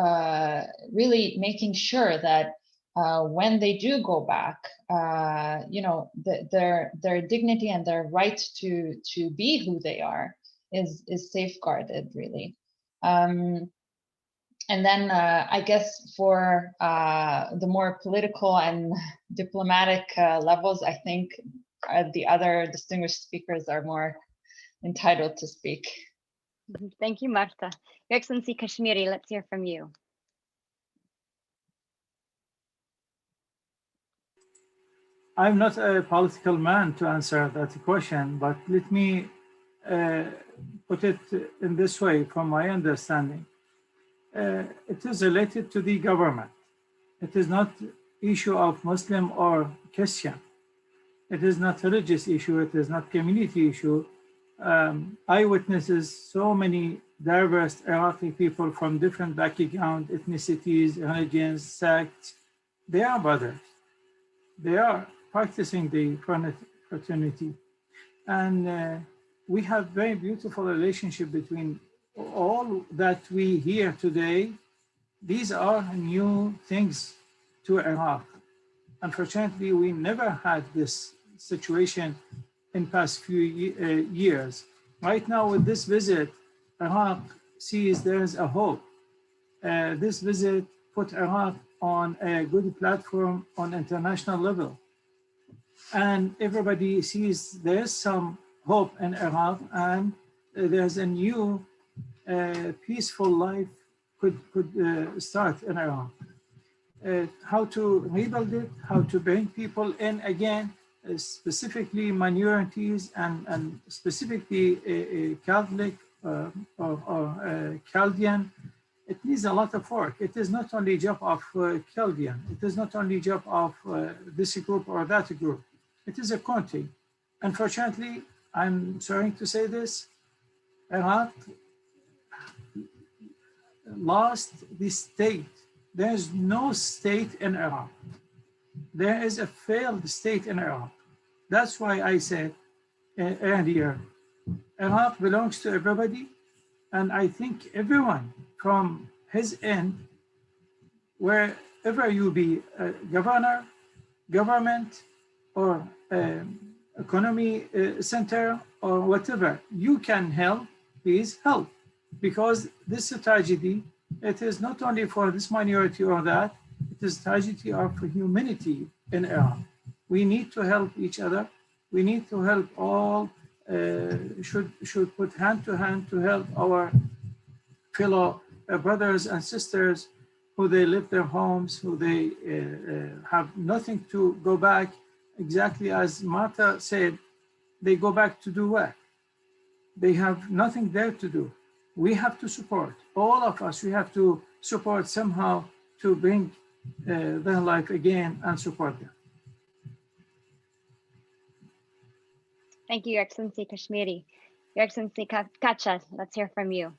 really making sure that when they do go back, their dignity and their right to be who they are is safeguarded, really. And then I guess for the more political and diplomatic levels, I think the other distinguished speakers are more entitled to speak. Thank you, Marta. Your Excellency Kashmiri, let's hear from you. I'm not a political man to answer that question, but let me put it in this way from my understanding. It is related to the government. It is not issue of Muslim or Christian. It is not religious issue. It is not community issue. Eyewitnesses, so many diverse Iraqi people from different backgrounds, ethnicities, religions, sects, they are brothers. They are practicing the fraternity. And we have very beautiful relationship between all that we hear today. These are new things to Iraq. Unfortunately, we never had this situation in past few years. Right now with this visit, Iraq sees there is a hope. This visit put Iraq on a good platform on international level. And everybody sees there's some hope in Iraq and there's a new peaceful life could start in Iraq. How to rebuild it, how to bring people in again, specifically minorities and specifically Catholic or Chaldean. It needs a lot of work. It is not only job of Chaldean. It is not only job of this group or that group. It is a country. Unfortunately, I'm sorry to say this, Iraq lost the state. There's no state in Iraq. There is a failed state in Iraq. That's why I said earlier, Iraq belongs to everybody. And I think everyone from his end, wherever you be, a governor, government, or economy center, or whatever, you can help, please help. Because this tragedy, it is not only for this minority or that, it is tragedy of humanity in Iraq. We need to help each other. We need to help all, should put hand to hand to help our fellow brothers and sisters who they leave their homes, who they have nothing to go back. Exactly as Martha said, they go back to do what? They have nothing there to do. We have to support, all of us, we have to support somehow to bring their life again and support them. Thank you, Your Excellency Kashmiri. Your Excellency Kacha, let's hear from you.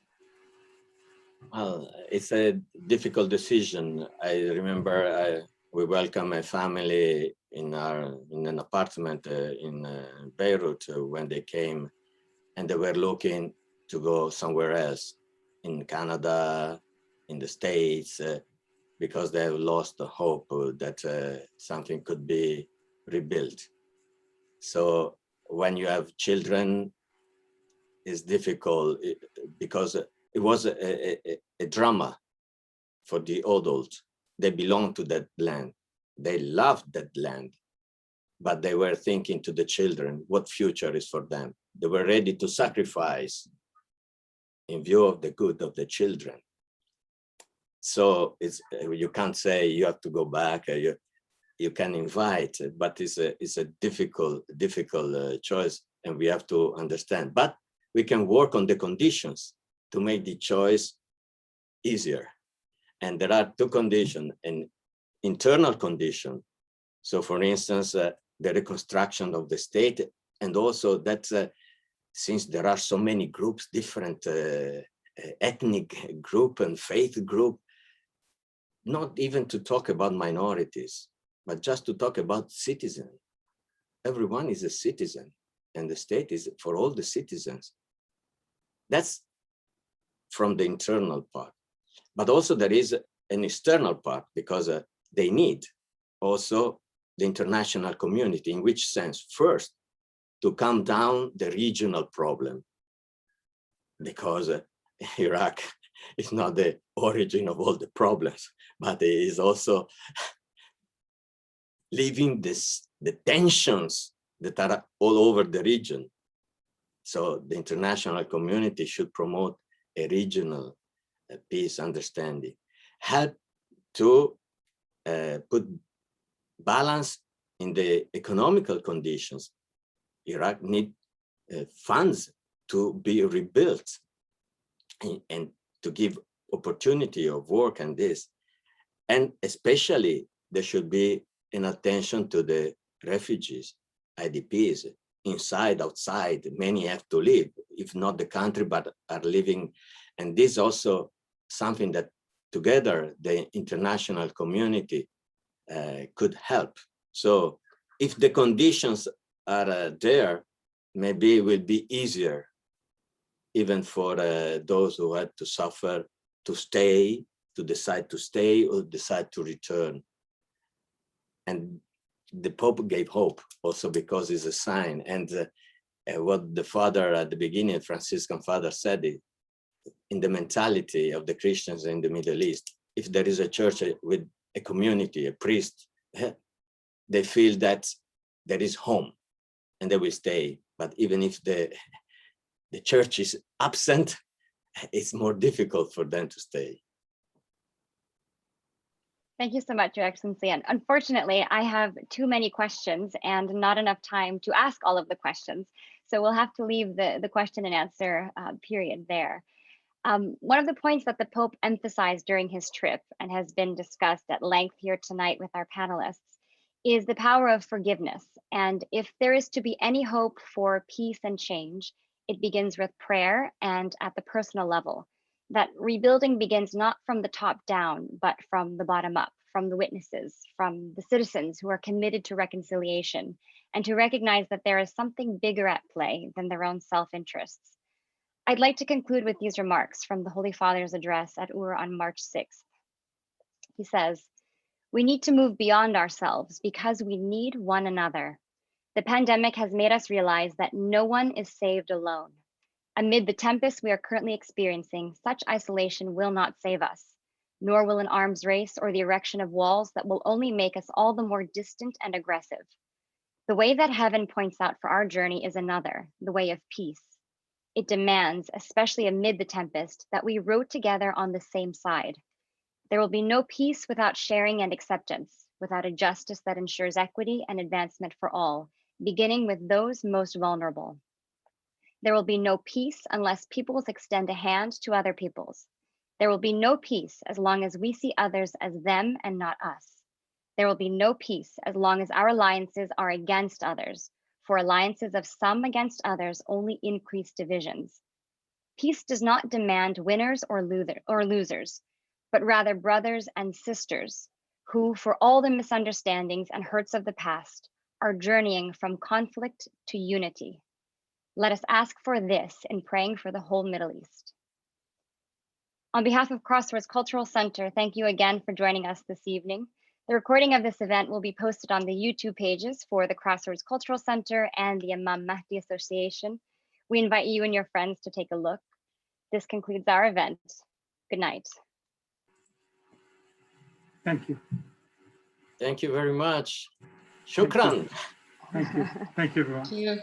Well, it's a difficult decision. I remember we welcomed a family in an apartment in Beirut when they came, and they were looking to go somewhere else, in Canada, in the States, because they have lost the hope that something could be rebuilt. So when you have children, it's difficult because it was a drama for the adults. They belonged to that land. They loved that land, but they were thinking to the children, what future is for them? They were ready to sacrifice in view of the good of the children. So you can't say you have to go back. You can invite, but it's a difficult choice, and we have to understand. But we can work on the conditions to make the choice easier. And there are two conditions: an internal condition. So, for instance, the reconstruction of the state, and also that since there are so many groups, different ethnic group and faith group, not even to talk about minorities, but just to talk about citizens. Everyone is a citizen, and the state is for all the citizens. That's from the internal part. But also there is an external part, because they need also the international community. In which sense? First, to calm down the regional problem, because Iraq is not the origin of all the problems, but it is also leaving the tensions that are all over the region. So the international community should promote a regional peace understanding, help to put balance in the economical conditions. Iraq needs funds to be rebuilt and to give opportunity of work and this. And especially there should be an attention to the refugees, IDPs, inside, outside. Many have to leave, if not the country, but are living. And this is also something that together the international community could help. So if the conditions are there, maybe it will be easier, even for those who had to suffer, to stay, to decide to stay or decide to return. And the Pope gave hope also because it's a sign. And what the father at the beginning, Franciscan father, said, in the mentality of the Christians in the Middle East, if there is a church with a community, a priest, they feel that there is home and they will stay. But even if the church is absent, it's more difficult for them to stay. Thank you so much, Your Excellency. And unfortunately, I have too many questions and not enough time to ask all of the questions. So we'll have to leave the question and answer period there. One of the points that the Pope emphasized during his trip and has been discussed at length here tonight with our panelists is the power of forgiveness. And if there is to be any hope for peace and change, it begins with prayer and at the personal level. That rebuilding begins not from the top down, but from the bottom up, from the witnesses, from the citizens who are committed to reconciliation, and to recognize that there is something bigger at play than their own self-interests. I'd like to conclude with these remarks from the Holy Father's address at Ur on March 6th. He says, "We need to move beyond ourselves because we need one another. The pandemic has made us realize that no one is saved alone. Amid the tempest we are currently experiencing, such isolation will not save us, nor will an arms race or the erection of walls that will only make us all the more distant and aggressive. The way that heaven points out for our journey is another, the way of peace. It demands, especially amid the tempest, that we row together on the same side. There will be no peace without sharing and acceptance, without a justice that ensures equity and advancement for all, beginning with those most vulnerable. There will be no peace unless peoples extend a hand to other peoples. There will be no peace as long as we see others as them and not us. There will be no peace as long as our alliances are against others, for alliances of some against others only increase divisions. Peace does not demand winners or losers, but rather brothers and sisters who, for all the misunderstandings and hurts of the past, are journeying from conflict to unity. Let us ask for this in praying for the whole Middle East." On behalf of Crossroads Cultural Center, thank you again for joining us this evening. The recording of this event will be posted on the YouTube pages for the Crossroads Cultural Center and the Imam Mahdi Association. We invite you and your friends to take a look. This concludes our event. Good night. Thank you. Thank you very much. Shukran. Thank you. Thank you, everyone. Thank you.